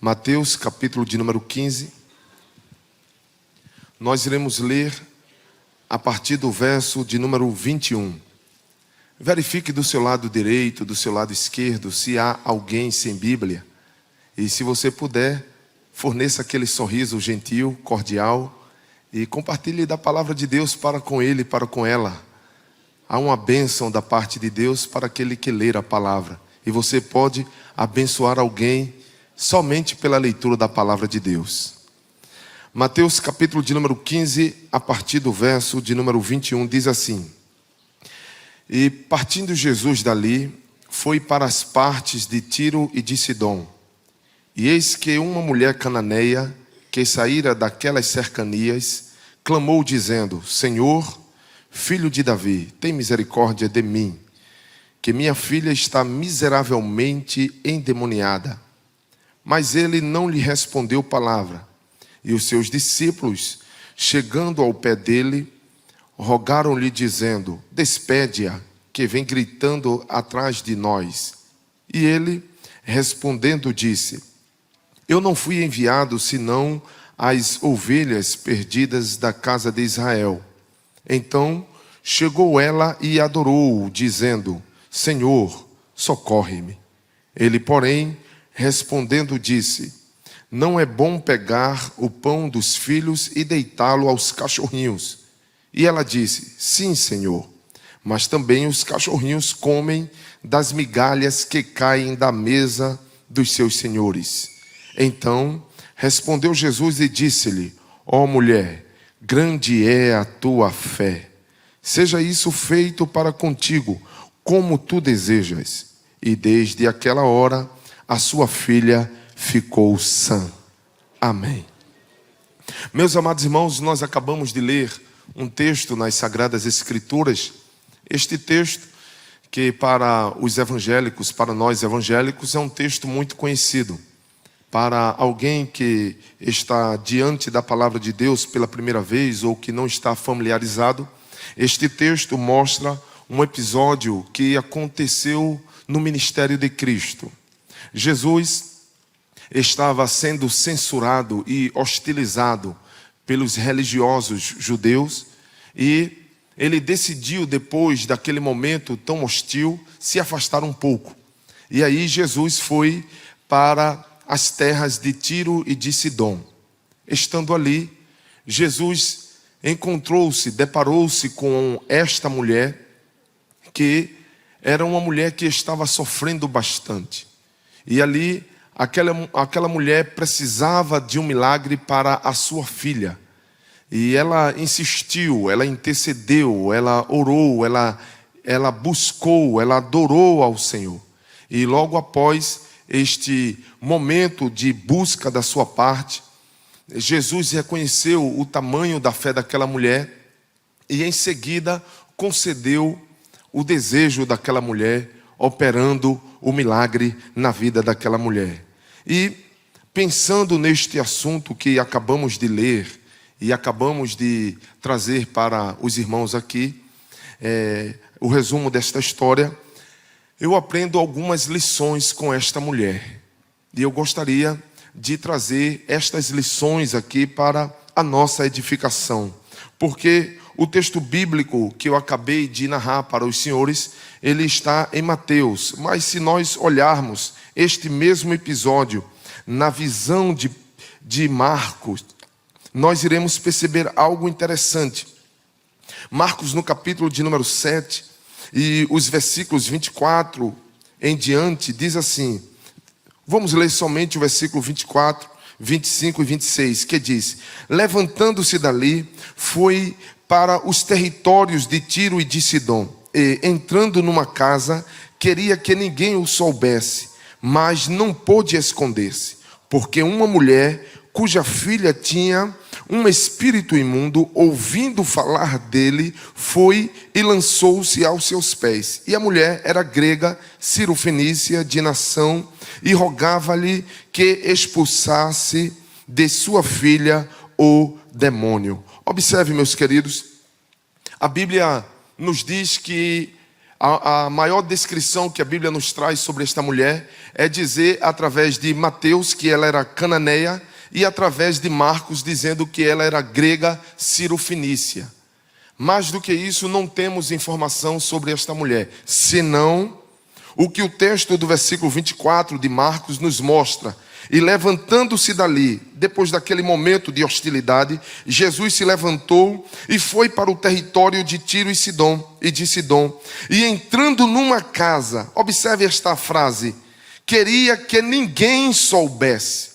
Mateus, capítulo de número 15. Nós iremos ler a partir do verso de número 21. Verifique do seu lado direito, do seu lado esquerdo, se há alguém sem Bíblia. E se você puder, forneça aquele sorriso gentil, cordial e compartilhe da palavra de Deus para com ele, para com ela. Há uma bênção da parte de Deus para aquele que ler a palavra. E você pode abençoar alguém somente pela leitura da palavra de Deus. Mateus capítulo de número 15, a partir do verso de número 21, diz assim: E partindo Jesus dali, foi para as partes de Tiro e de Sidom. E eis que uma mulher cananeia, que saíra daquelas cercanias, clamou dizendo: Senhor, filho de Davi, tem misericórdia de mim, que minha filha está miseravelmente endemoniada. Mas ele não lhe respondeu palavra. E os seus discípulos, chegando ao pé dele, rogaram-lhe dizendo: Despede-a, que vem gritando atrás de nós. E ele, respondendo, disse: Eu não fui enviado senão às ovelhas perdidas da casa de Israel. Então chegou ela e adorou-o, dizendo: Senhor, socorre-me. Ele, porém, respondendo, disse: Não é bom pegar o pão dos filhos e deitá-lo aos cachorrinhos. E ela disse: Sim, Senhor, mas também os cachorrinhos comem das migalhas que caem da mesa dos seus senhores. Então respondeu Jesus e disse-lhe: Ó mulher, grande é a tua fé. Seja isso feito para contigo, como tu desejas. E desde aquela hora a sua filha ficou sã. Amém. Meus amados irmãos, nós acabamos de ler um texto nas Sagradas Escrituras. Este texto, que para os evangélicos, para nós evangélicos, é um texto muito conhecido. Para alguém que está diante da palavra de Deus pela primeira vez ou que não está familiarizado, este texto mostra um episódio que aconteceu no ministério de Cristo. Jesus estava sendo censurado e hostilizado pelos religiosos judeus e ele decidiu, depois daquele momento tão hostil, se afastar um pouco. E aí Jesus foi para as terras de Tiro e de Sidom. Estando ali, Jesus encontrou-se, deparou-se com esta mulher, que era uma mulher que estava sofrendo bastante. E ali, aquela mulher precisava de um milagre para a sua filha. E ela insistiu, ela intercedeu, ela orou, ela buscou, ela adorou ao Senhor. E logo após este momento de busca da sua parte, Jesus reconheceu o tamanho da fé daquela mulher e em seguida concedeu o desejo daquela mulher, operando o milagre na vida daquela mulher. E pensando neste assunto que acabamos de ler e acabamos de trazer para os irmãos aqui, o resumo desta história, eu aprendo algumas lições com esta mulher. E eu gostaria de trazer estas lições aqui para a nossa edificação. Porque o texto bíblico que eu acabei de narrar para os senhores, ele está em Mateus. Mas se nós olharmos este mesmo episódio na visão de Marcos, nós iremos perceber algo interessante. Marcos, no capítulo de número 7, e os versículos 24 em diante, diz assim. Vamos ler somente o versículo 24, 25 e 26, que diz: Levantando-se dali, foi para os territórios de Tiro e de Sidom. E, entrando numa casa, queria que ninguém o soubesse, mas não pôde esconder-se, porque uma mulher cuja filha tinha um espírito imundo, ouvindo falar dele, foi e lançou-se aos seus pés. E a mulher era grega, cirofenícia, de nação, e rogava-lhe que expulsasse de sua filha o demônio. Observe, meus queridos, a Bíblia nos diz que A maior descrição que a Bíblia nos traz sobre esta mulher é dizer através de Mateus que ela era cananeia e através de Marcos dizendo que ela era grega cirofenícia. Mais do que isso, não temos informação sobre esta mulher, senão o que o texto do versículo 24 de Marcos nos mostra. E levantando-se dali, depois daquele momento de hostilidade, Jesus se levantou e foi para o território de Tiro e de Sidom. E entrando numa casa, observe esta frase, queria que ninguém soubesse.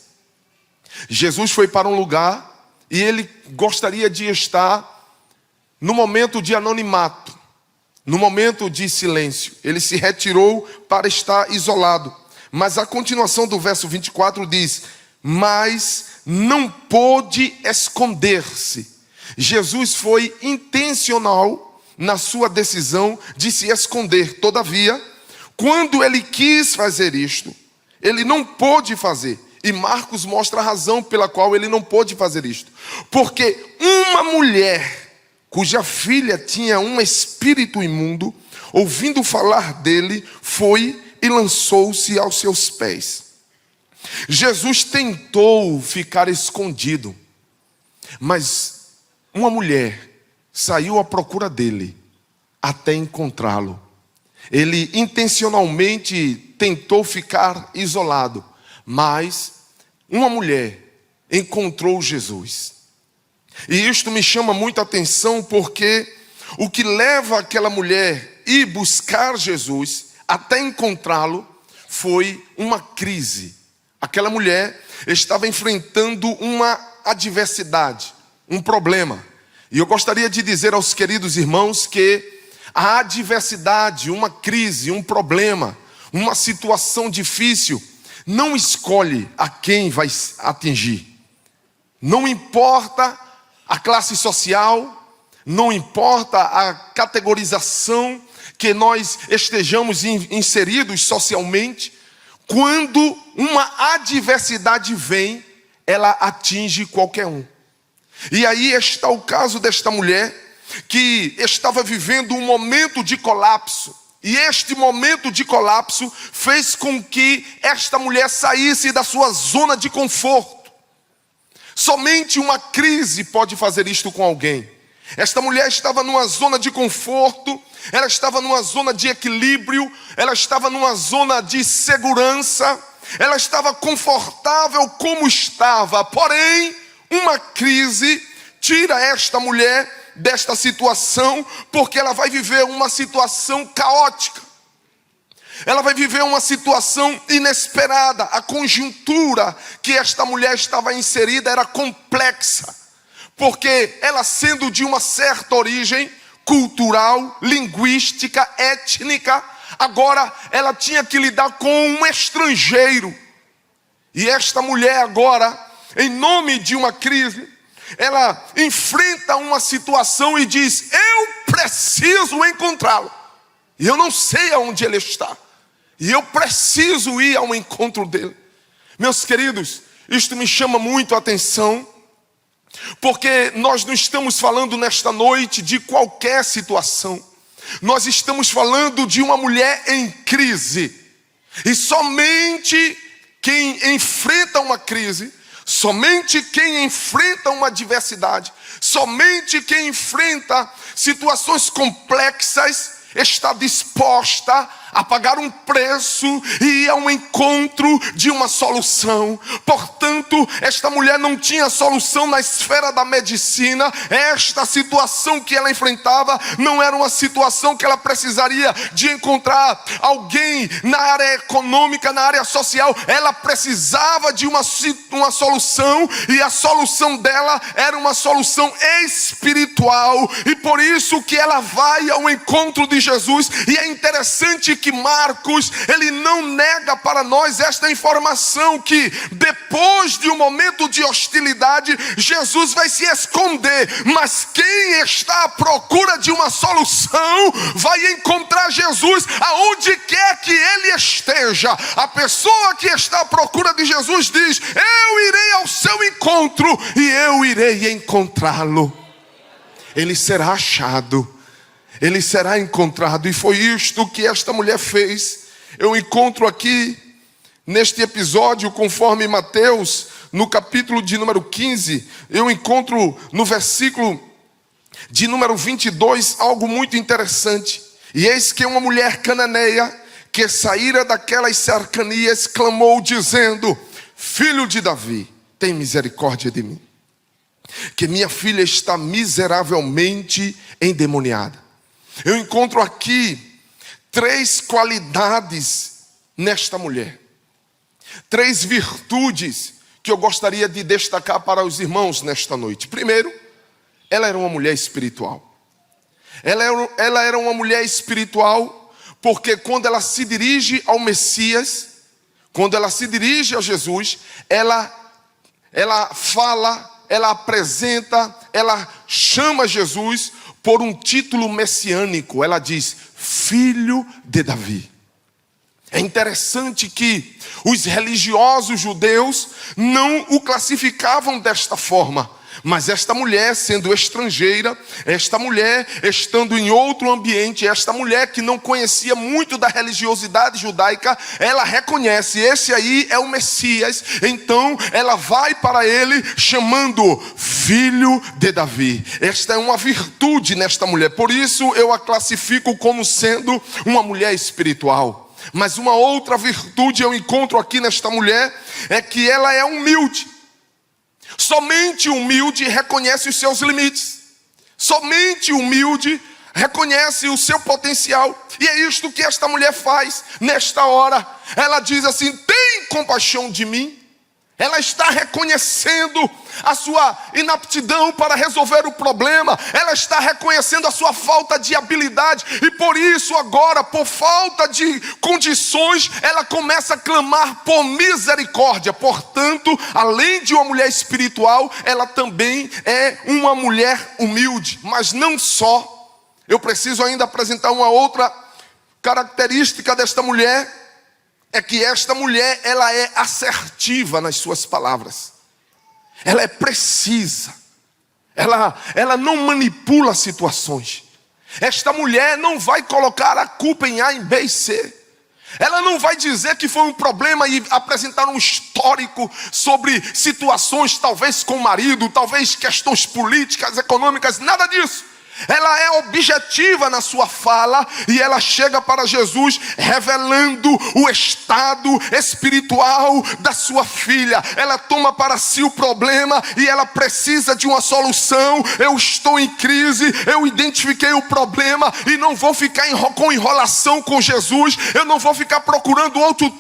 Jesus foi para um lugar e ele gostaria de estar no momento de anonimato, no momento de silêncio. Ele se retirou para estar isolado. Mas a continuação do verso 24 diz, mas não pôde esconder-se. Jesus foi intencional na sua decisão de se esconder. Todavia, quando ele quis fazer isto, ele não pôde fazer. E Marcos mostra a razão pela qual ele não pôde fazer isto. Porque uma mulher cuja filha tinha um espírito imundo, ouvindo falar dele, foi e lançou-se aos seus pés. Jesus tentou ficar escondido, mas uma mulher saiu à procura dele até encontrá-lo. Ele intencionalmente tentou ficar isolado, mas uma mulher encontrou Jesus. E isto me chama muita atenção porque o que leva aquela mulher a ir buscar Jesus até encontrá-lo foi uma crise. Aquela mulher estava enfrentando uma adversidade, um problema. E eu gostaria de dizer aos queridos irmãos que a adversidade, uma crise, um problema, uma situação difícil, não escolhe a quem vai atingir. Não importa a classe social, não importa a categorização que nós estejamos inseridos socialmente, quando uma adversidade vem, ela atinge qualquer um. E aí está o caso desta mulher, que estava vivendo um momento de colapso. E este momento de colapso fez com que esta mulher saísse da sua zona de conforto. Somente uma crise pode fazer isto com alguém. Esta mulher estava numa zona de conforto, ela estava numa zona de equilíbrio, ela estava numa zona de segurança, ela estava confortável como estava. Porém, uma crise tira esta mulher desta situação, porque ela vai viver uma situação caótica. Ela vai viver uma situação inesperada. A conjuntura que esta mulher estava inserida era complexa, porque ela, sendo de uma certa origem cultural, linguística, étnica, agora ela tinha que lidar com um estrangeiro. E esta mulher agora, em nome de uma crise, ela enfrenta uma situação e diz: eu preciso encontrá-lo, e eu não sei aonde ele está, e eu preciso ir ao encontro dele. Meus queridos, isto me chama muito a atenção, porque nós não estamos falando nesta noite de qualquer situação. Nós estamos falando de uma mulher em crise. E somente quem enfrenta uma crise, somente quem enfrenta uma adversidade, somente quem enfrenta situações complexas está disposta a pagar um preço e ir ao encontro de uma solução. Portanto, esta mulher não tinha solução na esfera da medicina. Esta situação que ela enfrentava não era uma situação que ela precisaria de encontrar alguém na área econômica, na área social. Ela precisava de uma solução, e a solução dela era uma solução espiritual, e por isso que ela vai ao encontro de Jesus. E é interessante que Marcos, ele não nega para nós esta informação, que depois de um momento de hostilidade, Jesus vai se esconder, mas quem está à procura de uma solução vai encontrar Jesus aonde quer que ele esteja. A pessoa que está à procura de Jesus diz: eu irei ao seu encontro e eu irei encontrá-lo. Ele será achado. ele será encontrado. E foi isto que esta mulher fez. Eu encontro aqui, neste episódio, conforme Mateus, no capítulo de número 15, eu encontro no versículo de número 22, algo muito interessante. E eis que uma mulher cananeia, que saíra daquelas cercanias, clamou dizendo: Filho de Davi, tem misericórdia de mim, que minha filha está miseravelmente endemoniada. Eu encontro aqui 3 qualidades nesta mulher, 3 virtudes que eu gostaria de destacar para os irmãos nesta noite. Primeiro, ela era uma mulher espiritual. Ela era uma mulher espiritual porque quando ela se dirige ao Messias, quando ela se dirige a Jesus, ela fala, ela apresenta, ela chama Jesus por um título messiânico. Ela diz: Filho de Davi. É interessante que os religiosos judeus não o classificavam desta forma. Mas esta mulher, sendo estrangeira, esta mulher estando em outro ambiente, esta mulher que não conhecia muito da religiosidade judaica, ela reconhece: esse aí é o Messias. Então ela vai para ele chamando Filho de Davi. Esta é uma virtude nesta mulher. Por isso eu a classifico como sendo uma mulher espiritual. Mas uma outra virtude eu encontro aqui nesta mulher é que ela é humilde. Somente humilde reconhece os seus limites. Somente humilde reconhece o seu potencial. E é isto que esta mulher faz nesta hora. Ela diz assim: tem compaixão de mim. Ela está reconhecendo a sua inaptidão para resolver o problema. Ela está reconhecendo a sua falta de habilidade. E por isso agora, por falta de condições, ela começa a clamar por misericórdia. Portanto, além de uma mulher espiritual, ela também é uma mulher humilde. Mas não só. Eu preciso ainda apresentar uma outra característica desta mulher. É que esta mulher, ela é assertiva nas suas palavras. Ela é precisa. Ela não manipula situações. Esta mulher não vai colocar a culpa em A, em B e C. Ela não vai dizer que foi um problema e apresentar um histórico sobre situações, talvez com o marido, talvez questões políticas, econômicas, nada disso. Ela é objetiva na sua fala e ela chega para Jesus revelando o estado espiritual da sua filha. Ela toma para si o problema e ela precisa de uma solução. Eu estou em crise, eu identifiquei o problema e não vou ficar com enrolação com Jesus. Eu não vou ficar procurando outro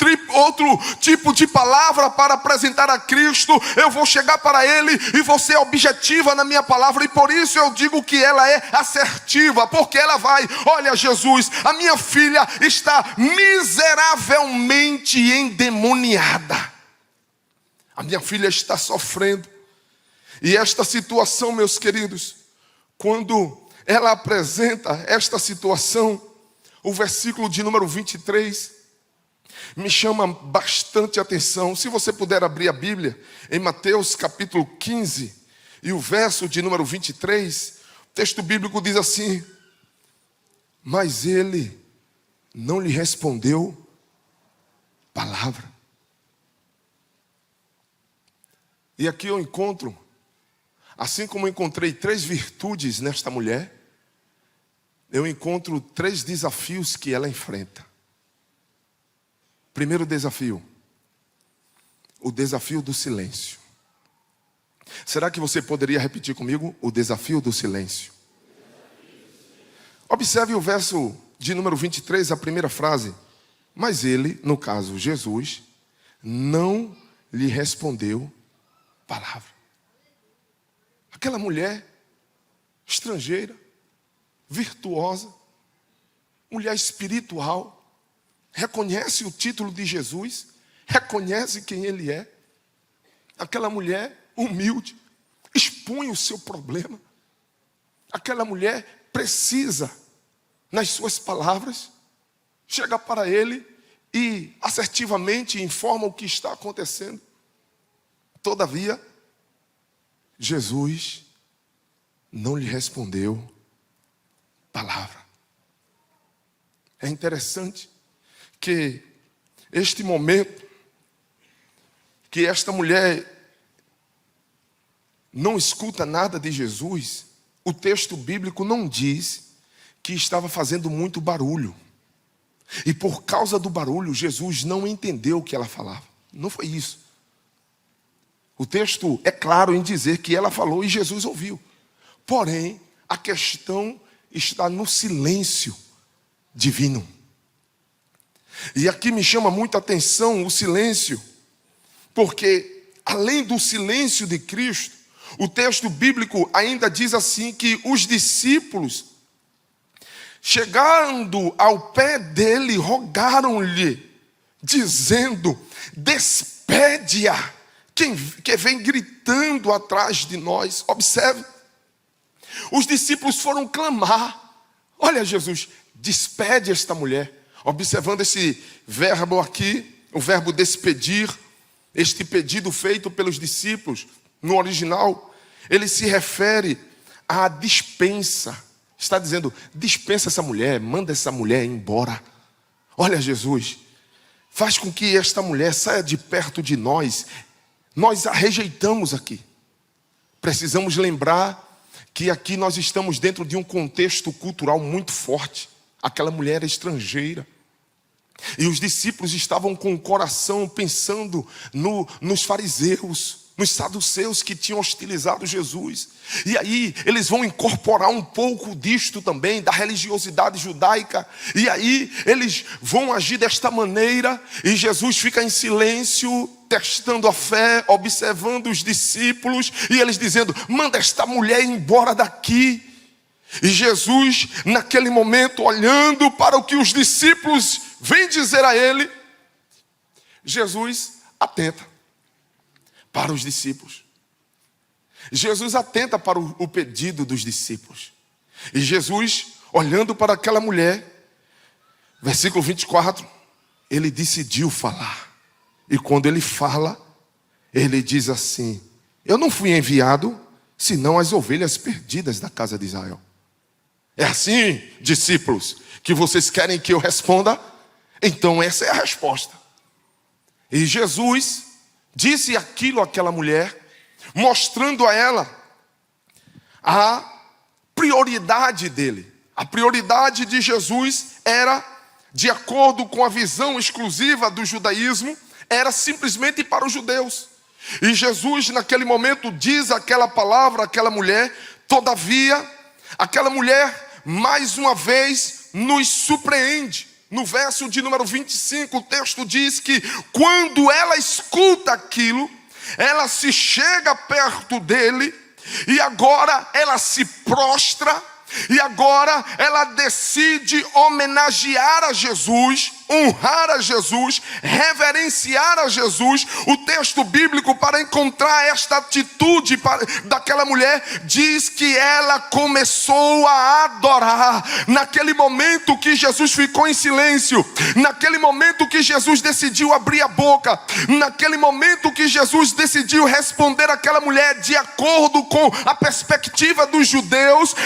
tipo de palavra para apresentar a Cristo. Eu vou chegar para Ele e vou ser objetiva na minha palavra. E por isso eu digo que ela é assertiva, porque ela vai: olha, Jesus, a minha filha está miseravelmente endemoniada. A minha filha está sofrendo. E esta situação, meus queridos, quando ela apresenta esta situação, o versículo de número 23 me chama bastante atenção. Se você puder abrir a Bíblia em Mateus capítulo 15 e o verso de número 23, o texto bíblico diz assim: mas ele não lhe respondeu palavra. E aqui eu encontro, assim como eu encontrei 3 virtudes nesta mulher, eu encontro 3 desafios que ela enfrenta. Primeiro desafio, o desafio do silêncio. Será que você poderia repetir comigo? O desafio do silêncio. Observe o verso de número 23, a primeira frase. Mas ele, no caso Jesus, não lhe respondeu palavra. Aquela mulher estrangeira, virtuosa, mulher espiritual, reconhece o título de Jesus, reconhece quem Ele é. Aquela mulher humilde, expõe o seu problema. Aquela mulher precisa, nas suas palavras, chega para Ele e assertivamente informa o que está acontecendo. Todavia, Jesus não lhe respondeu palavra. É interessante que este momento, que esta mulher não escuta nada de Jesus, o texto bíblico não diz que estava fazendo muito barulho. E por causa do barulho, Jesus não entendeu o que ela falava. Não foi isso. O texto é claro em dizer que ela falou e Jesus ouviu. Porém, a questão está no silêncio divino. E aqui me chama muita atenção o silêncio, porque além do silêncio de Cristo, o texto bíblico ainda diz assim que os discípulos, chegando ao pé dele, rogaram-lhe, dizendo: despede-a, que vem gritando atrás de nós. Observe, os discípulos foram clamar: olha, Jesus, despede esta mulher. Observando esse verbo aqui, o verbo despedir, este pedido feito pelos discípulos, no original, ele se refere à dispensa. Está dizendo: dispensa essa mulher, manda essa mulher embora. Olha, Jesus, faz com que esta mulher saia de perto de nós. Nós a rejeitamos aqui. Precisamos lembrar que aqui nós estamos dentro de um contexto cultural muito forte. Aquela mulher era estrangeira. E os discípulos estavam com o coração pensando nos fariseus, nos saduceus que tinham hostilizado Jesus. E aí eles vão incorporar um pouco disto também, da religiosidade judaica. E aí eles vão agir desta maneira. E Jesus fica em silêncio, testando a fé, observando os discípulos. E eles dizendo: manda esta mulher embora daqui. E Jesus, naquele momento, olhando para o que os discípulos vêm dizer a ele, Jesus atenta para os discípulos. Jesus atenta para o pedido dos discípulos. E Jesus, olhando para aquela mulher, versículo 24, ele decidiu falar. E quando ele fala, ele diz assim: eu não fui enviado senão as ovelhas perdidas da casa de Israel. É assim, discípulos, que vocês querem que eu responda? Então essa é a resposta. E Jesus disse aquilo àquela mulher, mostrando a ela a prioridade dele. A prioridade de Jesus era, de acordo com a visão exclusiva do judaísmo, era simplesmente para os judeus. E Jesus naquele momento diz aquela palavra àquela mulher. Todavia, aquela mulher mais uma vez nos surpreende. No verso de número 25, o texto diz que quando ela escuta aquilo, ela se chega perto dele e agora ela se prostra. E agora ela decide homenagear a Jesus, honrar a Jesus, reverenciar a Jesus. O texto bíblico, para encontrar esta atitude daquela mulher, diz que ela começou a adorar. Naquele momento que Jesus ficou em silêncio, naquele momento que Jesus decidiu abrir a boca, naquele momento que Jesus decidiu responder àquela mulher de acordo com a perspectiva dos judeus,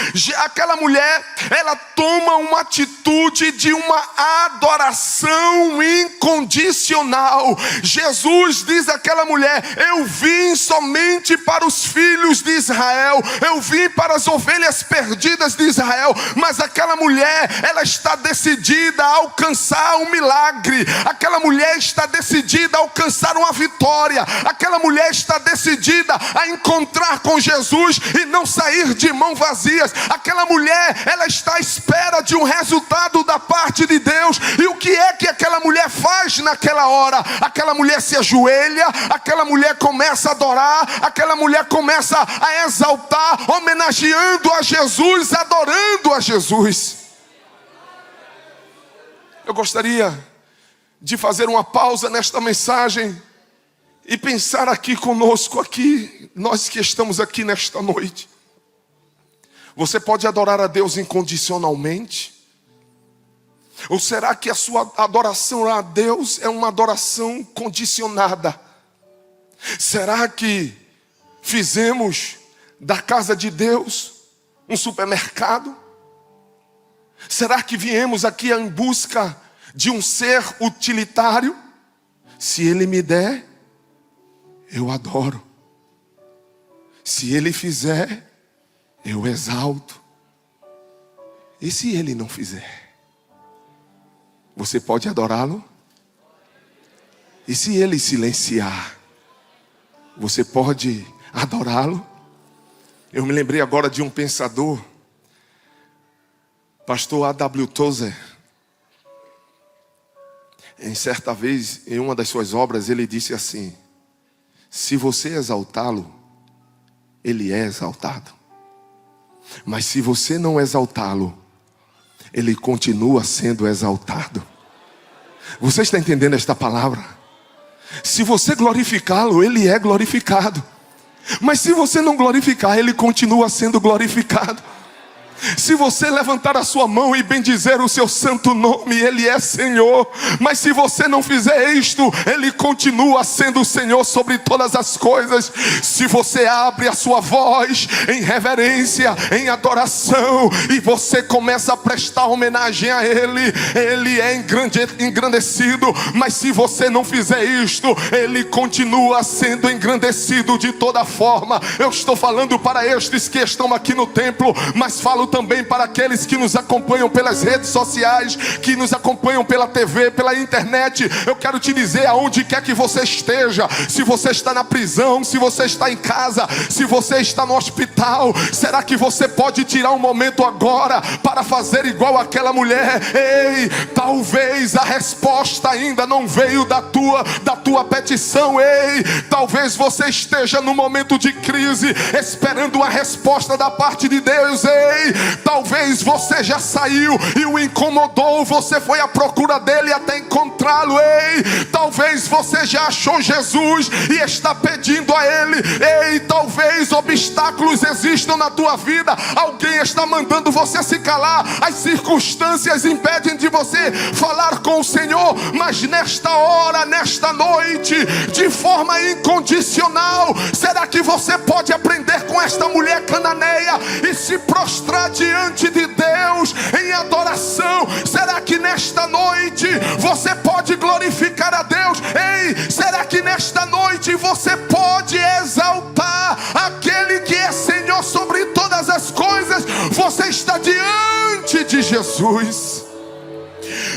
aquela mulher, ela toma uma atitude de uma adoração incondicional. Jesus diz àquela mulher: eu vim somente para os filhos de Israel, eu vim para as ovelhas perdidas de Israel. Mas aquela mulher, ela está decidida a alcançar um milagre. Aquela mulher está decidida a alcançar uma vitória. Aquela mulher está decidida a encontrar com Jesus e não sair de mãos vazias. Aquela mulher, ela está à espera de um resultado da parte de Deus. E o que é que aquela mulher faz naquela hora? Aquela mulher se ajoelha, aquela mulher começa a adorar, aquela mulher começa a exaltar, homenageando a Jesus, adorando a Jesus. Eu gostaria de fazer uma pausa nesta mensagem e pensar aqui conosco, aqui, nós que estamos aqui nesta noite. Você pode adorar a Deus incondicionalmente? Ou será que a sua adoração a Deus é uma adoração condicionada? Será que fizemos da casa de Deus um supermercado? Será que viemos aqui em busca de um ser utilitário? Se ele me der, eu adoro. Se ele fizer, eu exalto. E se ele não fizer? Você pode adorá-lo? E se ele silenciar? Você pode adorá-lo? Eu me lembrei agora de um pensador, pastor A.W. Tozer. Em certa vez, em uma das suas obras, ele disse assim: se você exaltá-lo, ele é exaltado. Mas se você não exaltá-lo, ele continua sendo exaltado. Você está entendendo esta palavra? Se você glorificá-lo, ele é glorificado. Mas se você não glorificar, ele continua sendo glorificado. Se você levantar a sua mão e bendizer o seu santo nome, ele é Senhor. Mas se você não fizer isto, ele continua sendo o Senhor sobre todas as coisas. Se você abre a sua voz em reverência, em adoração, e você começa a prestar homenagem a ele, ele é engrandecido. Mas se você não fizer isto, ele continua sendo engrandecido de toda forma. Eu estou falando para estes que estão aqui no templo, mas falo também para aqueles que nos acompanham pelas redes sociais, que nos acompanham pela TV, pela internet. Eu quero te dizer, aonde quer que você esteja, se você está na prisão, se você está em casa, se você está no hospital, será que você pode tirar um momento agora para fazer igual aquela mulher? Ei, talvez a resposta ainda não veio da tua petição. Ei, talvez você esteja no momento de crise, esperando uma resposta da parte de Deus. Ei, talvez você já saiu e o incomodou, você foi à procura dele até encontrá-lo. Ei, talvez você já achou Jesus e está pedindo a ele. Ei, talvez obstáculos existam na tua vida, alguém está mandando você se calar, as circunstâncias impedem de você falar com o Senhor. Mas nesta hora, nesta noite, de forma incondicional, será que você pode aprender com esta mulher cananeia e se prostrar diante de Deus em adoração? Será que nesta noite você pode glorificar a Deus? Ei, será que nesta noite você pode exaltar aquele que é Senhor sobre todas as coisas? Você está diante de Jesus.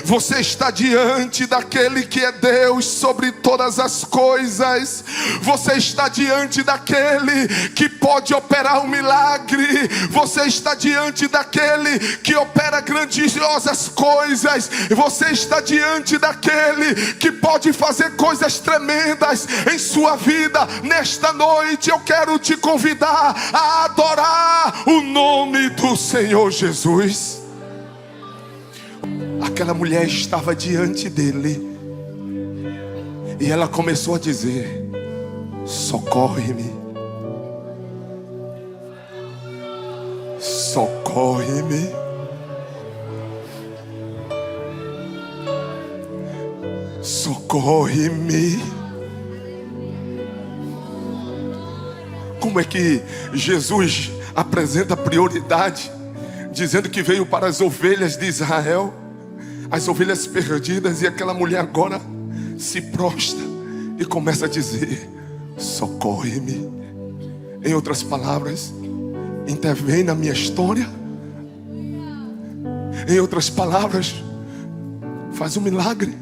Você está diante daquele que é Deus sobre todas as coisas. Você está diante daquele que pode operar um milagre. Você está diante daquele que opera grandiosas coisas. Você está diante daquele que pode fazer coisas tremendas em sua vida. Nesta noite eu quero te convidar a adorar o nome do Senhor Jesus. Aquela mulher estava diante dele e ela começou a dizer: socorre-me, socorre-me. Socorre-me. Como é que Jesus apresenta prioridade, dizendo que veio para as ovelhas de Israel, as ovelhas perdidas, e aquela mulher agora se prostra e começa a dizer: socorre-me. Em outras palavras, intervém na minha história. Em outras palavras, faz um milagre,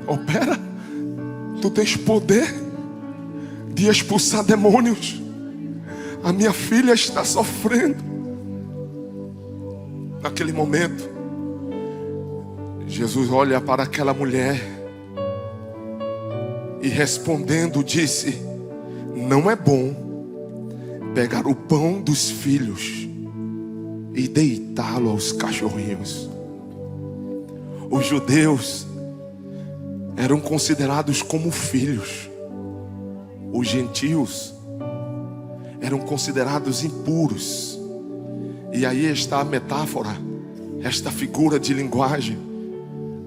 opera. Tu tens poder de expulsar demônios. A minha filha está sofrendo. Naquele momento, Jesus olha para aquela mulher e respondendo disse: não é bom pegar o pão dos filhos e deitá-lo aos cachorrinhos. Os judeus eram considerados como filhos. Os gentios eram considerados impuros. E aí está a metáfora, esta figura de linguagem,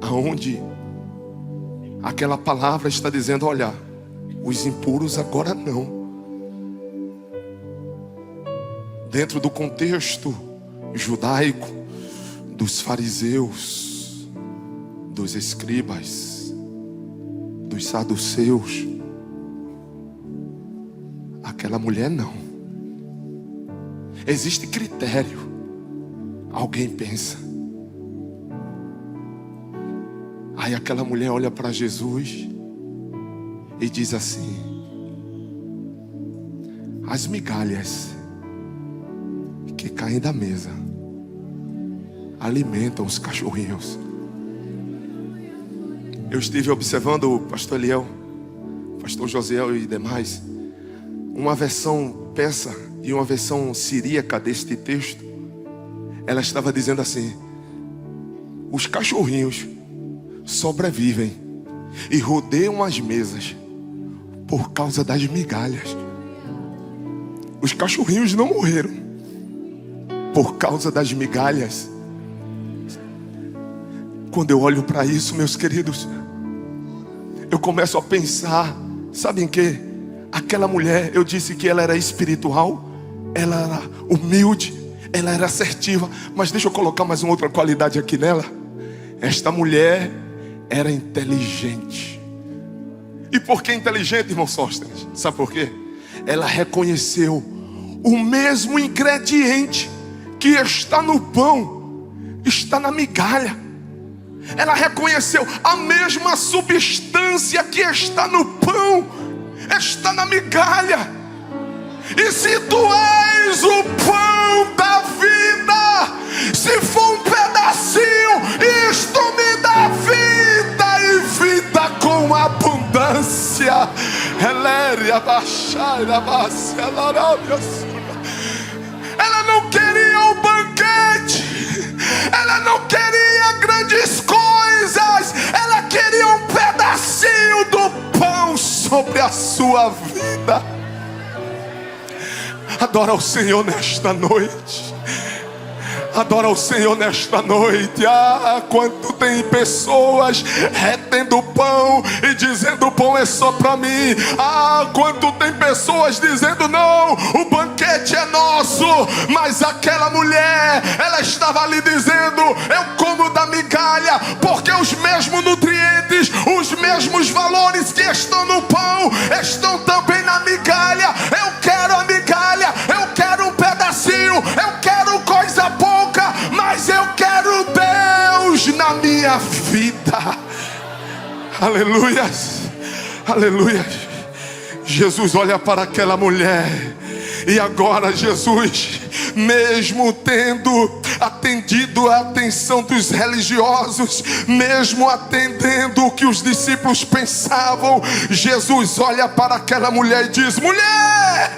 aonde aquela palavra está dizendo: olha, os impuros agora não. Dentro do contexto judaico, dos fariseus, dos escribas, dos saduceus. Aquela mulher não. Existe critério. Alguém pensa. Aí aquela mulher olha para Jesus e diz assim: as migalhas que caem da mesa alimentam os cachorrinhos. Eu estive observando o pastor Eliel, o pastor Josiel e demais, uma versão persa e uma versão siríaca deste texto. Ela estava dizendo assim: os cachorrinhos sobrevivem e rodeiam as mesas por causa das migalhas. Os cachorrinhos não morreram por causa das migalhas. Quando eu olho para isso, meus queridos, eu começo a pensar, sabe em quê? Aquela mulher, eu disse que ela era espiritual, ela era humilde, ela era assertiva, mas deixa eu colocar mais uma outra qualidade aqui nela. Esta mulher era inteligente. E por que inteligente, irmão Sóstenes? Sabe por quê? Ela reconheceu o mesmo ingrediente que está no pão, está na migalha. Ela reconheceu a mesma substância que está no pão, está na migalha. E se tu és o pão da vida, se for um pedacinho, isto me dá vida e vida com abundância. Ela não queria o banquete, ela não queria grandes coisas, ela queria um pedacinho do pão sobre a sua vida. Adora o Senhor nesta noite. Adora o Senhor nesta noite. Ah, quanto tem pessoas retendo o pão e dizendo o pão é só para mim. Ah, quanto tem pessoas dizendo não, o banquete é nosso. Mas aquela mulher, ela estava ali dizendo: eu como da migalha, porque os mesmos nutrientes, os mesmos valores que estão no pão estão também na migalha. Eu quero a migalha, eu quero um pedacinho, eu quero coisa pouca, mas eu quero Deus na minha vida. Aleluias, aleluias. Jesus olha para aquela mulher, e agora Jesus, mesmo tendo atendido a atenção dos religiosos, mesmo atendendo o que os discípulos pensavam, Jesus olha para aquela mulher e diz: mulher,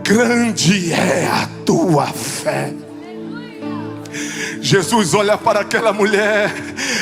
grande é a tua fé. Jesus olha para aquela mulher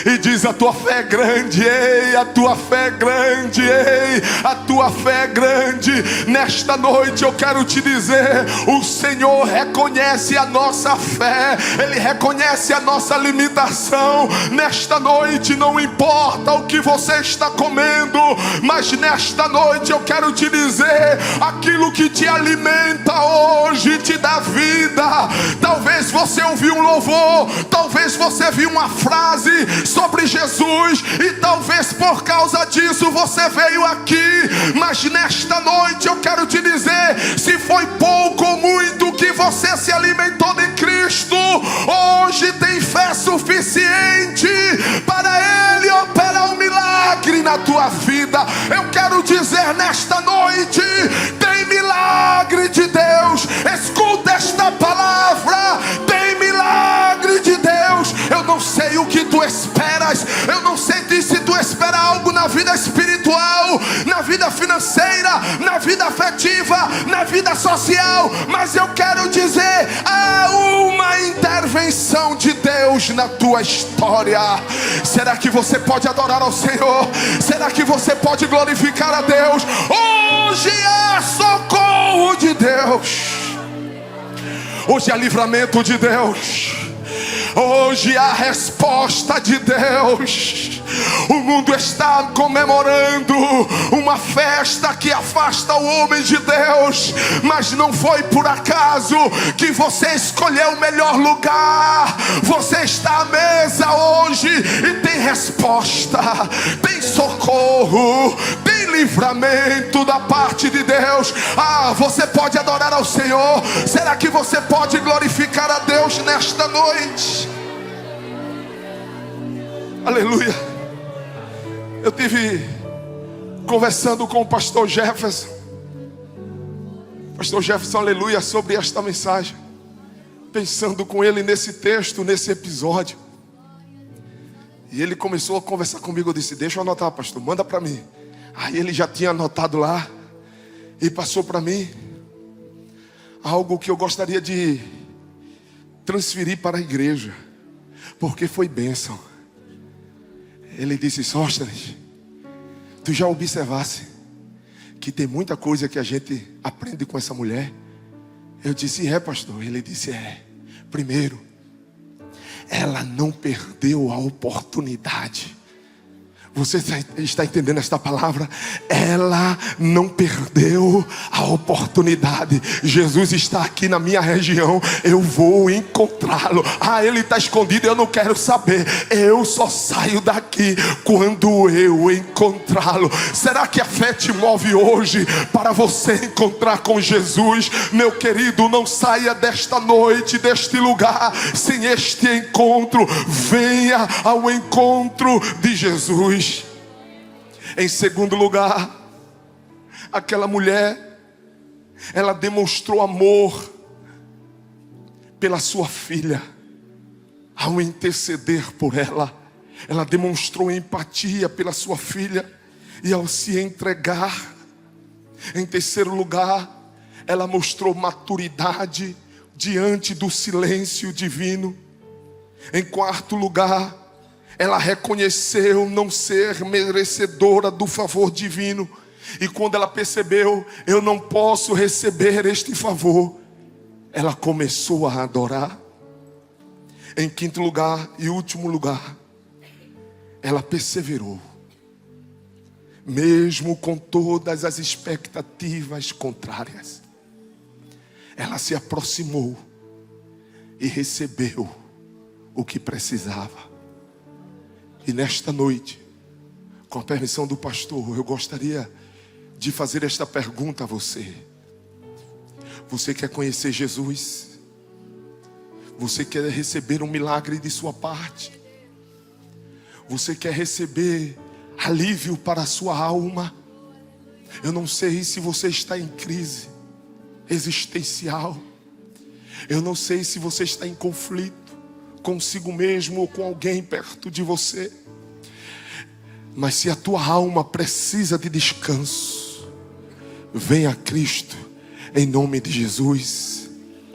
e diz: a tua fé é grande, ei, a tua fé é grande, ei, a tua fé é grande. Nesta noite eu quero te dizer: o Senhor reconhece a nossa fé, Ele reconhece a nossa limitação. Nesta noite não importa o que você está comendo, mas nesta noite eu quero te dizer: aquilo que te alimenta hoje te dá vida. Talvez você ouviu um louvor, talvez você viu uma frase sobre Jesus, e talvez por causa disso você veio aqui. Mas nesta noite eu quero te dizer: se foi pouco ou muito que você se alimentou de Cristo, hoje tem fé suficiente para Ele operar um milagre na tua vida. Eu quero dizer nesta noite: tem milagre de Deus. Escuta esta palavra: tem milagre de Deus. Eu não sei o que tu esperas, eu não sei se tu espera algo na vida espiritual, na vida financeira, na vida afetiva, na vida social, mas eu quero dizer: há uma intervenção de Deus na tua história. Será que você pode adorar ao Senhor? Será que você pode glorificar a Deus? Hoje há socorro de Deus, hoje há livramento de Deus, hoje há resposta de Deus. O mundo está comemorando uma festa que afasta o homem de Deus, mas não foi por acaso que você escolheu o melhor lugar. Você está à mesa hoje e tem resposta, tem socorro, tem livramento da parte de Deus. Você pode adorar ao Senhor. Será que você pode glorificar a Deus nesta noite? Aleluia. Eu tive conversando com o pastor Jefferson. Pastor Jefferson, aleluia, sobre esta mensagem. Pensando com ele nesse texto, nesse episódio. E ele começou a conversar comigo. Eu disse: deixa eu anotar, pastor, manda para mim. Aí ele já tinha anotado lá e passou para mim algo que eu gostaria de transferir para a igreja, porque foi bênção. Ele disse: Sóstenes, tu já observasse que tem muita coisa que a gente aprende com essa mulher? Eu disse: é, pastor. Ele disse: é. Primeiro, ela não perdeu a oportunidade. Você está entendendo esta palavra? Ela não perdeu a oportunidade. Jesus está aqui na minha região, eu vou encontrá-lo. Ele está escondido, eu não quero saber. Eu só saio daqui quando eu encontrá-lo. Será que a fé te move hoje para você encontrar com Jesus? Meu querido, não saia desta noite, deste lugar, sem este encontro. Venha ao encontro de Jesus. Em segundo lugar, aquela mulher, ela demonstrou amor pela sua filha. Ao interceder por ela, ela demonstrou empatia pela sua filha e ao se entregar. Em terceiro lugar, ela mostrou maturidade diante do silêncio divino. Em quarto lugar, ela reconheceu não ser merecedora do favor divino. E quando ela percebeu: eu não posso receber este favor, ela começou a adorar. Em quinto lugar e último lugar, ela perseverou. Mesmo com todas as expectativas contrárias, ela se aproximou e recebeu o que precisava. E nesta noite, com a permissão do pastor, eu gostaria de fazer esta pergunta a você. Você quer conhecer Jesus? Você quer receber um milagre de sua parte? Você quer receber alívio para a sua alma? Eu não sei se você está em crise existencial. Eu não sei se você está em conflito consigo mesmo ou com alguém perto de você. Mas se a tua alma precisa de descanso, venha a Cristo em nome de Jesus.